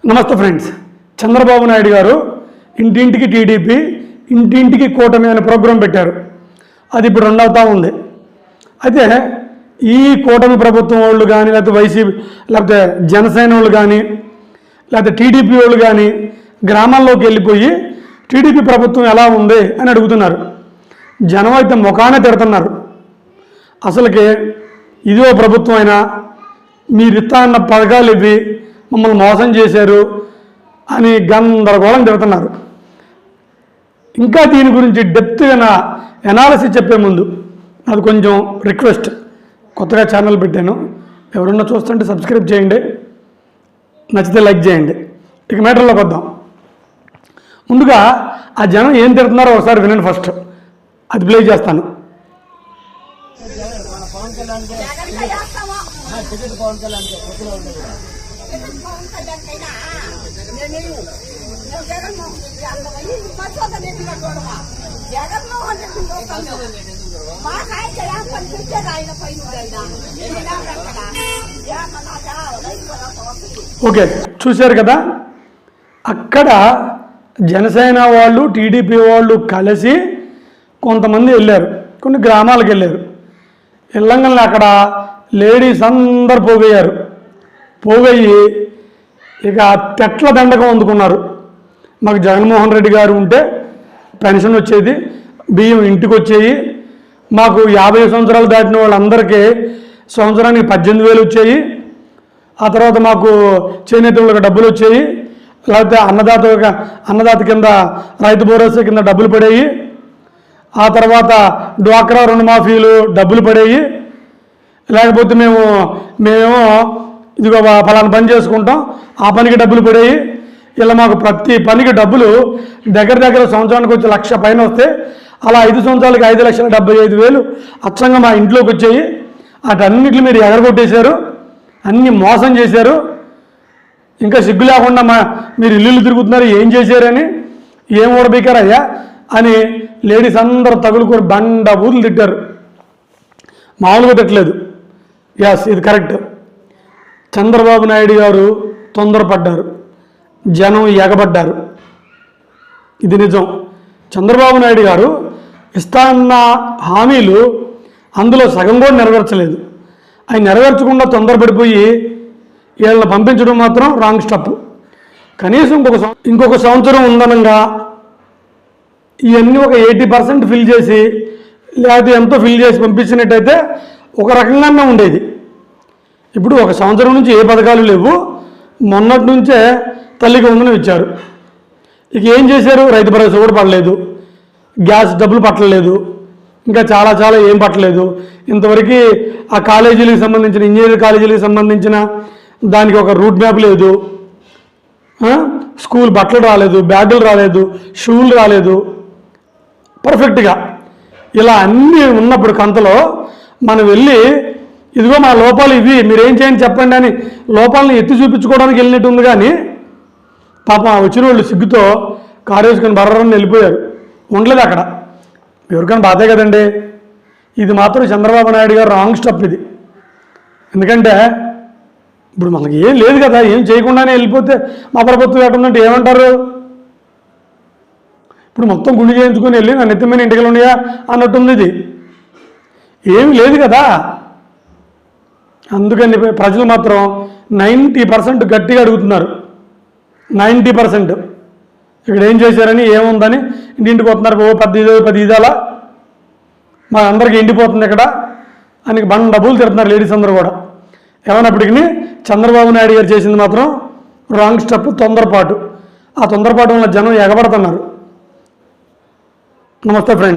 నమస్తే ఫ్రెండ్స్. చంద్రబాబు నాయుడు గారు ఇంటింటికి టీడీపీ, ఇంటింటికి కూటమి అనే ప్రోగ్రాం పెట్టారు. అది ఇప్పుడు రన్ ఉంది. అయితే ఈ కూటమి ప్రభుత్వం వాళ్ళు కానీ, లేకపోతే వైసీపీ, లేకపోతే జనసేన వాళ్ళు కానీ, లేకపోతే టీడీపీ వాళ్ళు కానీ గ్రామాల్లోకి వెళ్ళిపోయి టీడీపీ ప్రభుత్వం ఎలా ఉంది అని అడుగుతున్నారు. జనం అయితే ముఖానే తిడుతున్నారు. అసలుకి ఇదో ప్రభుత్వం అయినా మీరు ఇస్తా అన్న పథకాలు ఇవి మమ్మల్ని మోసం చేశారు అని గందరగోళం తిడుతున్నారు. ఇంకా దీని గురించి డెప్త్గా ఎనాలిసిస్ చెప్పే ముందు అది కొంచెం రిక్వెస్ట్. కొత్తగా ఛానల్ పెట్టాను, ఎవరన్నా చూస్తుంటే సబ్స్క్రైబ్ చేయండి, నచ్చితే లైక్ చేయండి. ఇక మ్యాటర్లోకి వద్దాం. ముందుగా ఆ జనం ఏం తిడుతున్నారో ఒకసారి వినండి. ఫస్ట్ అది ప్లే చేస్తాను. ఓకే, చూశారు కదా. అక్కడ జనసేన వాళ్ళు, టీడీపీ వాళ్ళు కలిసి కొంతమంది వెళ్ళారు, కొన్ని గ్రామాలకు వెళ్ళారు. వెళ్ళంగానే అక్కడ లేడీస్ అందరు పోగయ్యి ఇక తెట్ల దండకం అందుకున్నారు. మాకు జగన్మోహన్ రెడ్డి గారు ఉంటే పెన్షన్ వచ్చేది, బియ్యం ఇంటికి వచ్చేయి, మాకు 50 సంవత్సరాలు దాటిన వాళ్ళందరికీ సంవత్సరానికి 18,000 వచ్చాయి, ఆ తర్వాత మాకు చేనేత వాళ్ళకి డబ్బులు వచ్చాయి, లేకపోతే అన్నదాత కింద రైతు భరోసా కింద డబ్బులు పడేవి, ఆ తర్వాత డ్వాక్రా రుణమాఫీలు డబ్బులు పడేవి, లేకపోతే మేమేమో ఇదిగో ఫలానా పని చేసుకుంటాం ఆ పనికి డబ్బులు పడేవి. ఇలా మాకు ప్రతి పనికి డబ్బులు దగ్గర సంవత్సరానికి వచ్చి 1,00,000 పైన వస్తే అలా 5 సంవత్సరాలకి 5,75,000 అచ్చంగా మా ఇంట్లోకి వచ్చాయి. అటన్నిటిని మీరు ఎగరగొట్టేశారు, అన్ని మోసం చేశారు. ఇంకా సిగ్గు లేకుండా మీరు ఇల్లు తిరుగుతున్నారు, ఏం చేశారని, ఏం ఊడబీకారయ్యా అని లేడీస్ అందరూ తగులుకొని బండ బూతులు తిట్టారు. మామూలుగా తిట్టలేదు. ఎస్, ఇది కరెక్ట్. చంద్రబాబు నాయుడు గారు తొందరపడ్డారు, జనం ఎగబడ్డారు. ఇది నిజం. చంద్రబాబు నాయుడు గారు ఇస్తాన్న హామీలు అందులో సగం కూడా నెరవేర్చలేదు. అవి నెరవేర్చకుండా తొందరపడిపోయి వీళ్ళని పంపించడం మాత్రం రాంగ్ స్టెప్. కనీసం ఇంకొక సంవత్సరం ఉందనంగా ఇవన్నీ ఒక 80% ఫిల్ చేసి, లేకపోతే ఎంతో ఫిల్ చేసి పంపించినట్టయితే ఒక రకంగానే ఉండేది. ఇప్పుడు ఒక సంవత్సరం నుంచి ఏ పథకాలు లేవు, మొన్నటి నుంచే తల్లికి వందనం ఇచ్చారు. ఇక ఏం చేశారు? రైతు భరోసా కూడా పడలేదు, గ్యాస్ డబ్బులు పట్టలేదు, ఇంకా చాలా ఏం పట్టలేదు. ఇంతవరకు ఆ కాలేజీలకు సంబంధించిన, ఇంజనీరింగ్ కాలేజీలకు సంబంధించిన దానికి ఒక రూట్ మ్యాప్ లేదు, స్కూల్ బట్టలు రాలేదు, బ్యాగులు రాలేదు, షూలు రాలేదు పర్ఫెక్ట్గా. ఇలా అన్నీ ఉన్నప్పుడు కంతలో మనం వెళ్ళి ఇదిగో మా లోపాలు ఇవి, మీరేం చేయండి చెప్పండి అని లోపాలను ఎత్తి చూపించుకోవడానికి వెళ్ళినట్టు ఉంది. కానీ పాపం వచ్చిన వాళ్ళు సిగ్గుతో కారు వేసుకొని బర్రని వెళ్ళిపోయారు, ఉండలేదు అక్కడ. ఎవరికైనా బాధే కదండి. ఇది మాత్రం చంద్రబాబు నాయుడు గారు రాంగ్ స్టెప్ ఇది. ఎందుకంటే ఇప్పుడు మనకి ఏం లేదు కదా, ఏం చేయకుండానే వెళ్ళిపోతే మా ప్రభుత్వం ఎటుందంటే ఏమంటారు? ఇప్పుడు మొత్తం గుండె చేయించుకొని వెళ్ళి నా నెత్తిమైన ఇంటికి ఉన్నాయా అన్నట్టుంది. ఇది ఏమి లేదు కదా. అందుకని ప్రజలు మాత్రం 90% గట్టిగా అడుగుతున్నారు. 90% ఇక్కడ ఏం చేశారని, ఏముందని ఇంటింటికి వస్తున్నారు. 10 ఇదాలా మా అందరికీ ఎండిపోతుంది ఇక్కడ అని బండ డబ్బులు తిడుతున్నారు లేడీస్ అందరూ కూడా. ఏమన్నప్పటికీ చంద్రబాబు నాయుడు గారు చేసింది మాత్రం రాంగ్ స్టెప్, తొందరపాటు. ఆ తొందరపాటు వల్ల జనం ఎగబడుతున్నారు. నమస్తే ఫ్రెండ్.